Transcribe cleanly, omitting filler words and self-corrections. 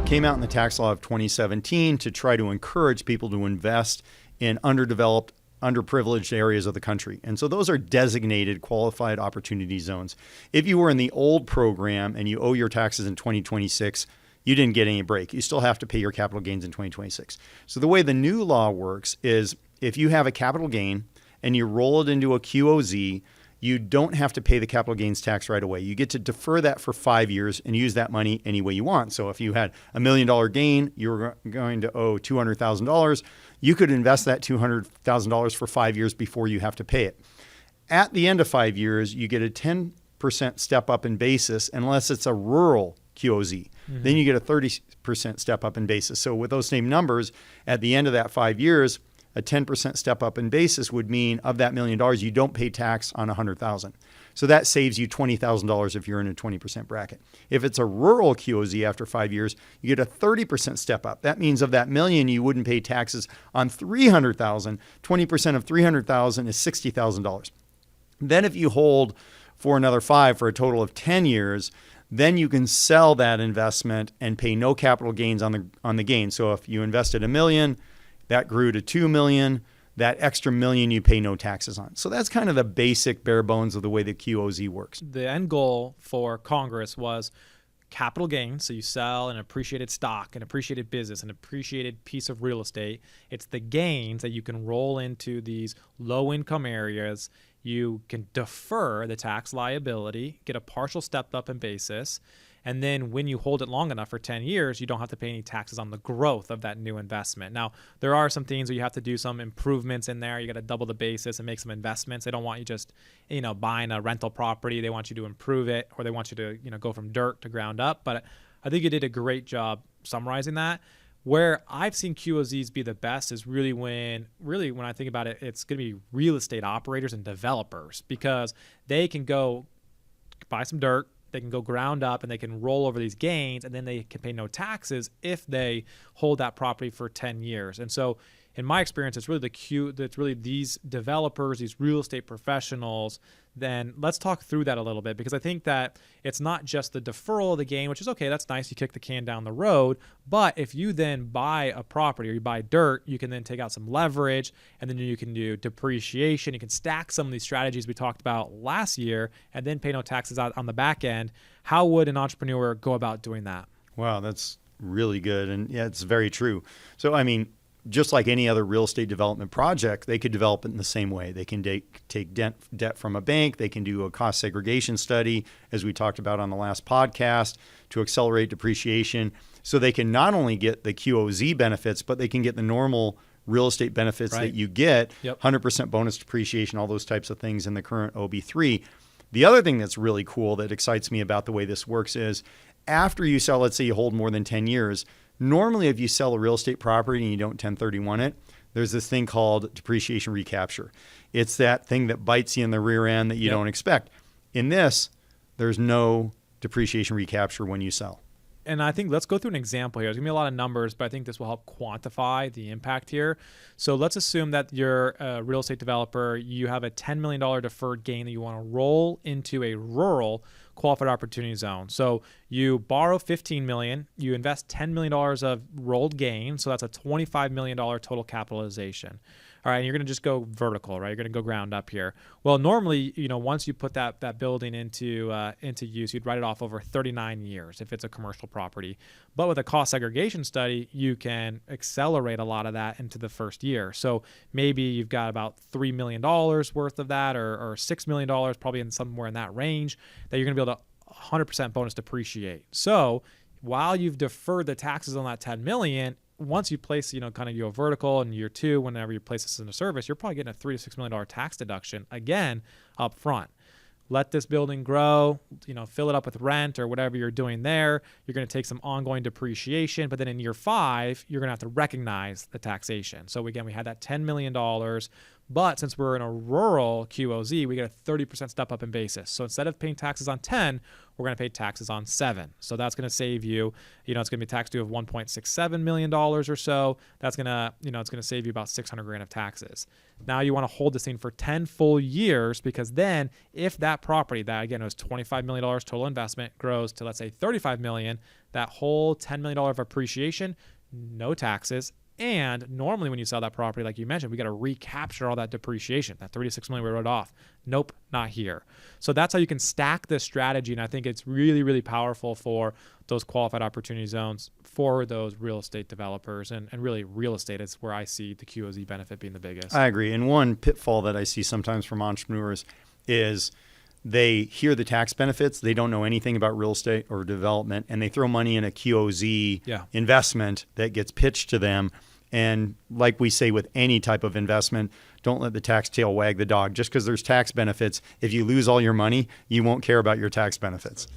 came out in the tax law of 2017 to try to encourage people to invest in underdeveloped, underprivileged areas of the country. And so those are designated qualified opportunity zones. If you were in the old program and you owe your taxes in 2026, you didn't get any break. You still have to pay your capital gains in 2026. So the way the new law works is if you have a capital gain and you roll it into a QOZ, you don't have to pay the capital gains tax right away. You get to defer that for 5 years and use that money any way you want. So if you had $1 million gain, you were going to owe $200,000. You could invest that $200,000 for 5 years before you have to pay it. At the end of 5 years, you get a 10% step up in basis unless it's a rural QOZ. Mm-hmm. Then you get a 30% step up in basis. So with those same numbers, at the end of that 5 years, a 10% step up in basis would mean of that $1 million, you don't pay tax on $100,000. So that saves you $20,000 if you're in a 20% bracket. If it's a rural QOZ after 5 years, you get a 30% step up. That means of that $1 million, you wouldn't pay taxes on $300,000. 20% of $300,000 is $60,000. Then if you hold for another 5 for a total of 10 years, then you can sell that investment and pay no capital gains on the gain. So if you invested $1 million, that grew to $2 million. That extra $1 million you pay no taxes on. So that's kind of the basic bare bones of the way the QOZ works. The end goal for Congress was capital gains. So you sell an appreciated stock, an appreciated business, an appreciated piece of real estate. It's the gains that you can roll into these low income areas. You can defer the tax liability, get a partial step up in basis. And then when you hold it long enough for 10 years, you don't have to pay any taxes on the growth of that new investment. Now, there are some things where you have to do some improvements in there. You got to double the basis and make some investments. They don't want you just, buying a rental property. They want you to improve it, or they want you to, go from dirt to ground up. But I think you did a great job summarizing that. Where I've seen QOZs be the best is really when I think about it, it's going to be real estate operators and developers, because they can go buy some dirt, they can go ground up, and they can roll over these gains, and then they can pay no taxes if they hold that property for 10 years. And so in my experience, it's really these developers, these real estate professionals. Then let's talk through that a little bit, because I think that it's not just the deferral of the gain, which is okay, that's nice, you kick the can down the road. But if you then buy a property or you buy dirt, you can then take out some leverage, and then you can do depreciation. You can stack some of these strategies we talked about last year and then pay no taxes out on the back end. How would an entrepreneur go about doing that? Wow, that's really good. And yeah, it's very true. So, just like any other real estate development project, they could develop it in the same way. They can take debt from a bank. They can do a cost segregation study, as we talked about on the last podcast, to accelerate depreciation. So they can not only get the QOZ benefits, but they can get the normal real estate benefits that you get, 100% bonus depreciation, all those types of things in the current OB3. The other thing that's really cool that excites me about the way this works is after you sell, let's say you hold more than 10 years, normally, if you sell a real estate property and you don't 1031 it, there's this thing called depreciation recapture. It's that thing that bites you in the rear end that you don't expect. In this, there's no depreciation recapture when you sell. And I think let's go through an example here. There's going to be a lot of numbers, but I think this will help quantify the impact here. So let's assume that you're a real estate developer. You have a $10 million deferred gain that you want to roll into a rural qualified opportunity zone. So you borrow $15 million, you invest $10 million of rolled gain. So that's a $25 million total capitalization. All right, and you're going to just go vertical, right? You're going to go ground up here. Well, normally, once you put that building into use, you'd write it off over 39 years if it's a commercial property. But with a cost segregation study, you can accelerate a lot of that into the first year. So maybe you've got about $3 million worth of that, or $6 million, probably in somewhere in that range, that you're going to be able to 100% bonus depreciate. So while you've deferred the taxes on that $10 million, once you place, kind of your vertical in year 2, whenever you place this into service, you're probably getting a $3 to $6 million tax deduction again up front. Let this building grow, fill it up with rent or whatever you're doing there. You're going to take some ongoing depreciation, but then in year 5, you're going to have to recognize the taxation. So again, we had that $10 million But since we're in a rural QOZ, we get a 30% step up in basis. So instead of paying taxes on 10, we're going to pay taxes on 7. So that's going to save you, it's going to be a tax due of $1.67 million or so. That's going to, it's going to save you about 600 grand of taxes. Now you want to hold this thing for 10 full years, because then if that property that, again, was $25 million total investment grows to, let's say, $35 million, that whole $10 million of appreciation, no taxes. And normally when you sell that property, like you mentioned, we got to recapture all that depreciation, that $36 million we wrote off. Nope, not here. So that's how you can stack this strategy. And I think it's really, really powerful for those qualified opportunity zones, for those real estate developers, and really real estate is where I see the QOZ benefit being the biggest. I agree. And one pitfall that I see sometimes from entrepreneurs is they hear the tax benefits, they don't know anything about real estate or development, and they throw money in a QOZ investment that gets pitched to them. And like we say with any type of investment, don't let the tax tail wag the dog. Just because there's tax benefits, if you lose all your money, you won't care about your tax benefits.